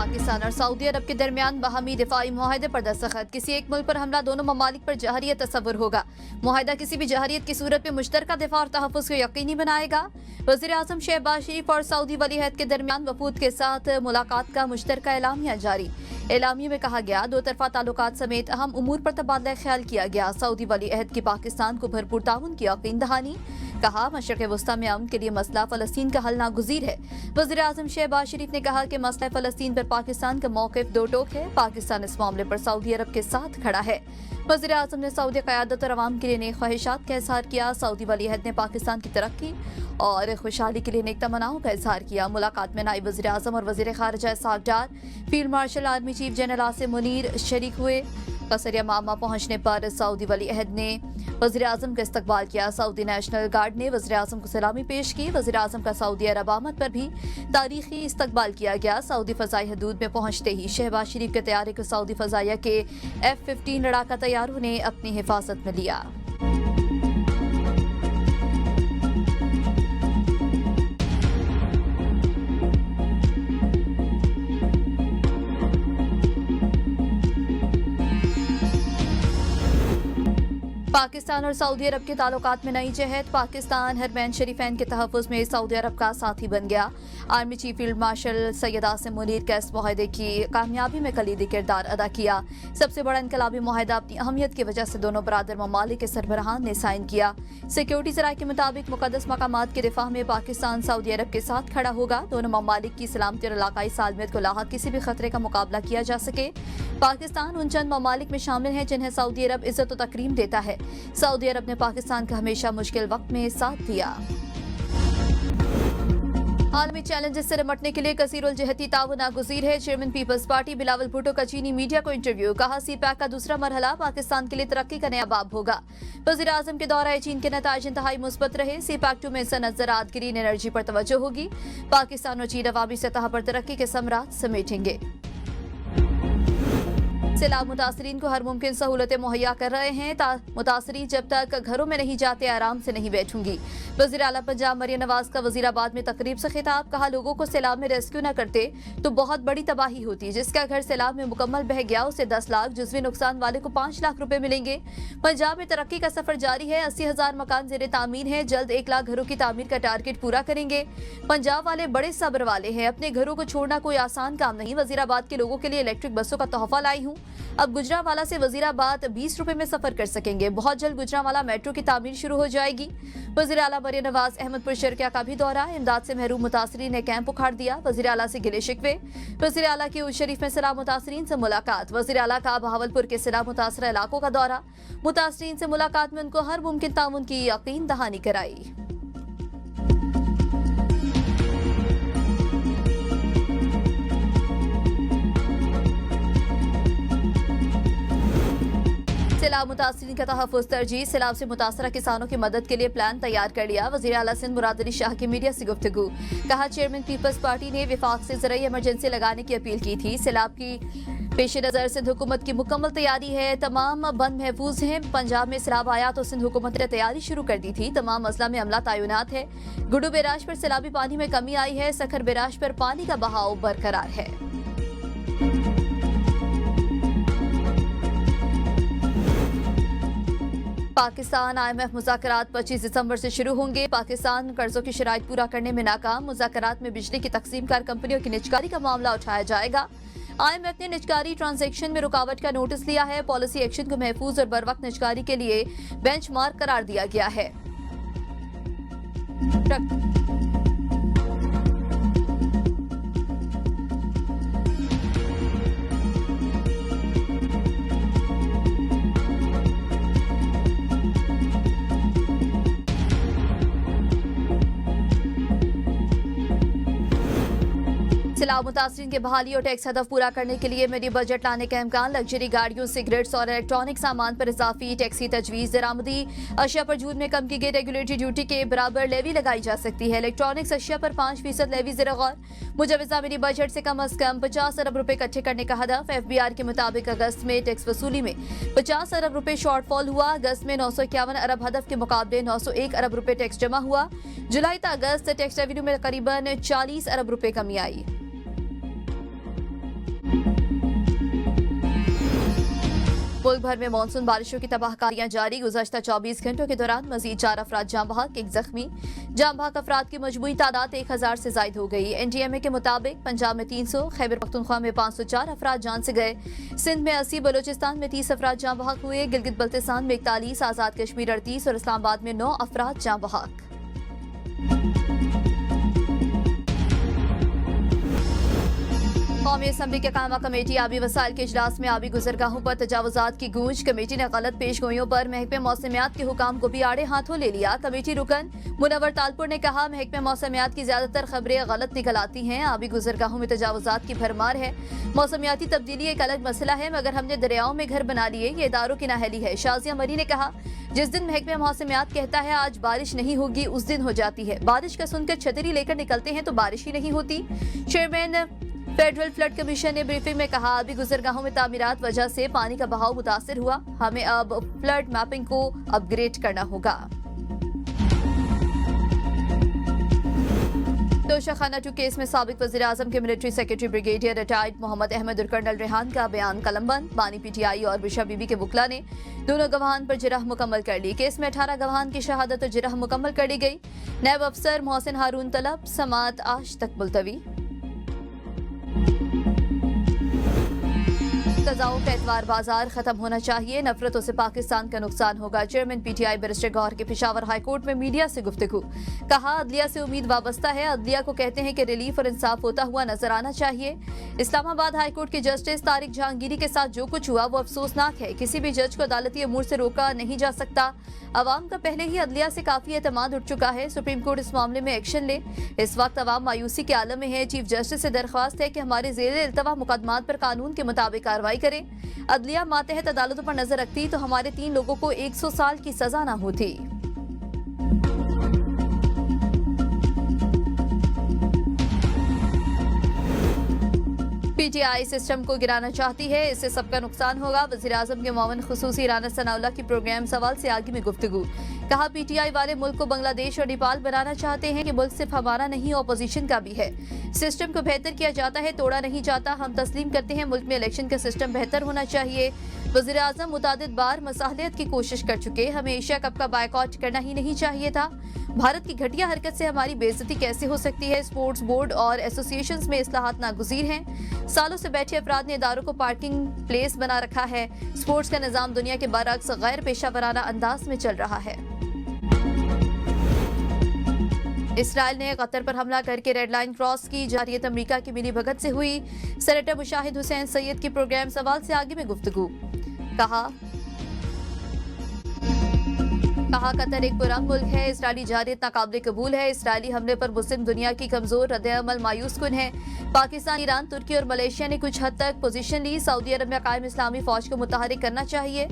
पाकिस्तान और सऊदी अरब के दरमियान बाहमी दिफाई मुआहदे पर दस्तखत। किसी एक मुल्क पर हमला दोनों ममालिक पर जहरियत तस्वुर होगा। मुआहदा किसी भी जहरियत की सूरत में मुश्तरका दिफा और तहफ़्फ़ुज़ को यकीनी बनाएगा। वज़ीर आज़म शहबाज शरीफ और सऊदी वलीअहद के दरमियान वफूद के साथ मुलाकात का मुश्तरका एलामिया जारी। एलामिया में कहा गया दो तरफा ताल्लुकात समेत अहम उमूर पर तबादला ख्याल किया गया। सऊदी वलीअहद की पाकिस्तान को भरपूर ताउन की यकीन दहानी। कहा मशरक़ वस्ता में अमन के लिए मसला फ़लस्तीन का हल नागुज़ीर है। वज़ीर आज़म शहबाज शरीफ ने कहा कि मसला फ़लस्तीन पर पाकिस्तान का मौक़िफ़ दो टोक है। पाकिस्तान इस मामले पर सऊदी अरब के साथ खड़ा है। वज़ीर आज़म ने सऊदी क़यादत और अवाम के लिए नेक ख्वाहिशात का इज़हार किया। सऊदी वलीअहद ने पाकिस्तान की तरक्की और खुशहाली के लिए नेक तमन्नाओं का इज़हार किया। मुलाकात में नायब वज़ीर आज़म और वज़ीर ख़ारिजा Ishaq Dar, field marshal army chief general Asim Munir शरीक हुए। कसरिया मामा पहुंचने पर सऊदी वलीअहद ने वज़ीर आज़म का इस्तकबाल किया। सऊदी नेशनल गार्ड ने वज़ीर आज़म को सलामी पेश की। वज़ीर आज़म का सऊदी अरब आमद पर भी तारीखी इस्तकबाल किया गया। सऊदी फ़ज़ाई हदूद में पहुंचते ही शहबाज शरीफ के तैयारी को सऊदी फ़ज़ाइया के F-15 लड़ाका तैयारों ने अपनी हिफाजत में लिया। पाकिस्तान और सऊदी अरब के ताल्लुकात में नई जहत। पाकिस्तान हरमैन शरीफैन के तहफ़्फ़ुज़ में सऊदी अरब का साथी बन गया। Army chief field marshal Syed Asim Munir का इस मुआहदे की कामयाबी में कलीदी किरदार अदा किया। सबसे बड़ा इनकलाबी मुआहदा अपनी अहमियत की वजह से दोनों बरादर ममालिक के सरबराहान ने साइन किया। सिक्योरिटी ज़राए के मुताबिक मुक़द्दस मकामात के दिफा में पाकिस्तान सऊदी अरब के साथ खड़ा होगा। दोनों ममालिक की सलामती और इलाकाई सालमियत को लाहक किसी भी खतरे का मुकाबला किया जा सके। पाकिस्तान उन चंद ममालिक में शामिल है जिन्हें सऊदी अरब इज्जत और तकरीम देता है। सऊदी अरब ने पाकिस्तान का हमेशा मुश्किल वक्त में साथ दिया। आलमी चैलेंजेस से निपटने के लिए कसीरुल जहती ताउन नागुज़ीर है। Chairman peoples party Bilawal Bhutto का चीनी मीडिया को इंटरव्यू। कहा CPEC का दूसरा मरहला पाकिस्तान के लिए तरक्की का नया बाब होगा। वज़ीर आज़म के दौरा चीन के नताइज इंतहाई मुस्बत रहे। CPEC 2 में सनअत, ज़राअत, ग्रीन एनर्जी पर तवज्जो होगी। पाकिस्तान और चीन अवामी सतह पर तरक्की के समरात समेटेंगे। सैलाब मुतासरीन को हर मुमकिन सहूलतें मुहैया कर रहे हैं। मुतासरीन जब तक घरों में नहीं जाते आराम से नहीं बैठूंगी। वज़ीर आला पंजाब मरियम नवाज का वज़ीराबाद में तकरीब से खिताब। कहा लोगों को सैलाब में रेस्क्यू न करते तो बहुत बड़ी तबाही होती। जिसका घर सैलाब में मुकम्मल बह गया उसे 10 लाख, जुज़वी नुकसान वाले को 5 लाख रुपए मिलेंगे। पंजाब में तरक्की का सफर जारी है। 80,000 मकान ज़ेरे तामीर है। जल्द 1 लाख घरों की तामीर का टारगेट पूरा करेंगे। पंजाब वाले बड़े सब्र वाले हैं। अपने घरों को छोड़ना कोई आसान काम नहीं। वज़ीराबाद के लोगों के लिए इलेक्ट्रिक बसों का तोहफा लाई हूँ। अब गुजरावाला से वज़ीराबाद 20 रुपए में सफर कर सकेंगे। बहुत जल्द गुजरावाला मेट्रो की तामीर शुरू हो जाएगी। वज़ीर आला मरियम नवाज अहमदपुर शर्किया का भी दौरा। इमदाद से महरूम मुतासरीन ने कैंप उखाड़ दिया। वज़ीर आला से गिले शिकवे। वज़ीर आला की उल शरीफ में सैलाब मुतासरीन से मुलाकात। वज़ीर आला का बहावलपुर के सैलाब मुतासरा इलाकों का दौरा। मुतासरीन से मुलाकात में उनको हर मुमकिन ताउन की यकीन दहानी कराई। सैलाब मुतासरीन का तहफ़्फ़ुज़ तरजीह। सैलाब से मुतासरा किसानों की मदद के लिए प्लान तैयार कर लिया। वज़ीर आला सिंध मुराद अली शाह की मीडिया से गुफ्तगू। कहा चेयरमैन पीपल्स पार्टी ने विफाक से ज़राई इमरजेंसी लगाने की अपील की थी। सैलाब की पेश नज़र सिंध हुकूमत की मुकम्मल तैयारी है। तमाम बंद महफूज हैं। पंजाब में सैलाब आया तो सिंध हुकूमत ने तैयारी शुरू कर दी थी। तमाम अजला में अमला तैनात है। गुड्डू बैराज पर सैलाबी पानी में कमी आई है। सखर बैराज पर पानी का बहाव बरकरार है। पाकिस्तान IMF मुज़ाकरात 25 दिसंबर से शुरू होंगे। पाकिस्तान कर्जों की शराइत पूरा करने में नाकाम। मुज़ाकरात में बिजली की तकसीमकार कंपनियों की निजकारी का मामला उठाया जाएगा। IMF ने निजकारी ट्रांजैक्शन में रुकावट का नोटिस लिया है। पॉलिसी एक्शन को महफूज और बरवक्त निजकारी के लिए बेंचमार्क करार दिया गया है। सैलाब मुतासरीन के बहाली और टैक्स हदफ पूरा करने के लिए मिनी बजट लाने का इम्कान। लग्जरी गाड़ियों, सिगरेट्स और इलेक्ट्रॉनिक सामान पर इजाफी टैक्स की तजवीज़। दरामदी अशिया पर जून में कम की गई रेगुलेटरी ड्यूटी के बराबर लेवी लगाई जा सकती है। इलेक्ट्रॉनिक्स अशिया पर 5% लेवी ज़ेर गौर। मुजवजा मिनी बजट से कम अज कम 50 अरब रुपए इकट्ठे करने का हदफ। FBR के मुताबिक अगस्त में टैक्स वसूली में 50 अरब रुपए शॉर्टफॉल हुआ। अगस्त में 951 अरब हदफ के मुकाबले 901 अरब रुपए टैक्स जमा हुआ। जुलाई तक अगस्त टैक्स रेवेन्यू में करीबन 40 अरब रुपए कमी आई। मुल्क भर में मानसून बारिशों की तबाहकारियां जारी। गुज़श्ता 24 घंटों के दौरान मजीद 4 अफराद जाँ बहक, 1 जख्मी। जाँ बहक अफराद की मजमूई तादाद 1000 से जायद हो गई। NTMA के मुताबिक पंजाब में 300, खैबर पख्तूनख्वा में 504 अफराद जान से गए। सिंध में 80, बलोचिस्तान में 30 अफराद जाँ बहक हुए। गिलगित बल्तिस्तान में 41, आज़ाद कश्मीर 38 और इस्लामाबाद में 9 अफराद जाँ बहक। कौमी असम्बली के कायमा कमेटी आबी वसाइल के इजलास में आबी गुजरगाहों पर तजावुजात की गूंज। कमेटी ने गलत पेशगोइयों पर महकमे मौसमियात के हुकाम को भी आड़े हाथों ले लिया। कमेटी रुकन मुनव्वर तालपुर ने कहा, महकमे मौसमियात की ज्यादातर खबरें गलत निकल आती हैं। आबी गुजरगाहों में तजावुजात की भरमार है। मौसमियाती तब्दीली एक अलग मसला है, मगर हमने दरियाओं में घर बना लिए, ये इदारों की नाअहली है। शाजिया मरी ने कहा, जिस दिन महकमे मौसमियात कहता है आज बारिश नहीं होगी, उस दिन हो जाती है। बारिश का सुनकर छतरी लेकर निकलते हैं तो बारिश ही नहीं होती। चेयरमैन फेडरल फ्लड कमीशन ने ब्रीफिंग में कहा, अभी गुजरगाहों में तामीरात वजह से पानी का बहाव मुतासिर हुआ। हमें अब फ्लड मैपिंग को अपग्रेड करना होगा। तोशाखाना 2 केस में साबिक वज़ीर आज़म के military secretary brigadier retired Mohammad Ahmad और कर्नल रेहान का बयान कलमबंद। बानी PTI और बिशा बीबी के वकला ने दोनों गवाहान पर जिरह मुकम्मल कर ली। केस में 18 गवाहान की शहादत और जिरह मुकम्मल कर दी गई। नायब अफसर मोहसिन हारून तलब, समात आज तक मुलतवी। तजाओं का एतवार बाजार खत्म होना चाहिए, नफरतों से पाकिस्तान का नुकसान होगा। चेयरमैन PTI बैरिस्टर गौहर के पेशावर हाईकोर्ट में मीडिया से गुफ्तगू। कहा, अदलिया से उम्मीद वाबस्ता है, अदलिया को कहते हैं कि रिलीफ और इंसाफ होता हुआ नजर आना चाहिए। इस्लामाबाद हाईकोर्ट के जस्टिस तारिक जहांगीरी के साथ जो कुछ हुआ वो अफसोसनाक है। किसी भी जज को अदालती अमूर से रोका नहीं जा सकता। अवाम का पहले ही अदलिया से काफी एतमाद उठ चुका है। सुप्रीम कोर्ट इस मामले में एक्शन ले। इस वक्त अवाम मायूसी के आलम में है। चीफ जस्टिस से दरख्वास्त है कि हमारे ज़ेरे इल्तवा मुकदमात पर कानून के मुताबिक कार्रवाई करें। अदलिया मातहत अदालतों पर नजर रखती तो हमारे 3 लोगों को 100 साल की सजा न होती। PTI सिस्टम को गिराना चाहती है, इससे सबका नुकसान होगा। वज़ीर आज़म के मुआविन खुसूसी राना सनाउल्लाह की प्रोग्राम सवाल से आगे में गुफ्तगू। कहा, PTI वाले मुल्क को बांग्लादेश और नेपाल बनाना चाहते हैं कि मुल्क सिर्फ हमारा नहीं ऑपोजिशन का भी है। सिस्टम को बेहतर किया जाता है, तोड़ा नहीं जाता। हम तस्लीम करते हैं मुल्क में इलेक्शन का सिस्टम बेहतर होना चाहिए। वज़ीर आज़म मुतादिद बार मसाहलियत की कोशिश कर चुके, हमें एशिया कप का बायकॉट करना ही नहीं चाहिए था। भारत की घटिया हरकत से हमारी बेइज्जती कैसे हो सकती है। स्पोर्ट्स बोर्ड और एसोसिएशंस में इस्लाहात नागुज़ीर हैं। सालों से बैठे अफराद ने इदारों को पार्किंग प्लेस बना रखा है। स्पोर्ट्स का निज़ाम दुनिया के बरअक्स गैर पेशा वराना अंदाज में चल रहा है। इसराइल ने कतर पर हमला करके रेड लाइन क्रॉस की। जारियत अमेरिका की मिली भगत से हुई। सेनेटर मुशाहिद हुसैन सैयद की प्रोग्राम सवाल से आगे में गुफ्तगू। कहा, कतर एक पुरअमन मुल्क है। इसराइली जारियत नाकाबिले कबूल है। इसराइली हमले पर मुस्लिम दुनिया की कमजोर रद्द-ए-अमल मायूस कुन है। पाकिस्तान, ईरान, तुर्की और मलेशिया ने कुछ हद तक पोजीशन ली। सऊदी अरब में कायम इस्लामी फौज को मुतहरिक करना चाहिए।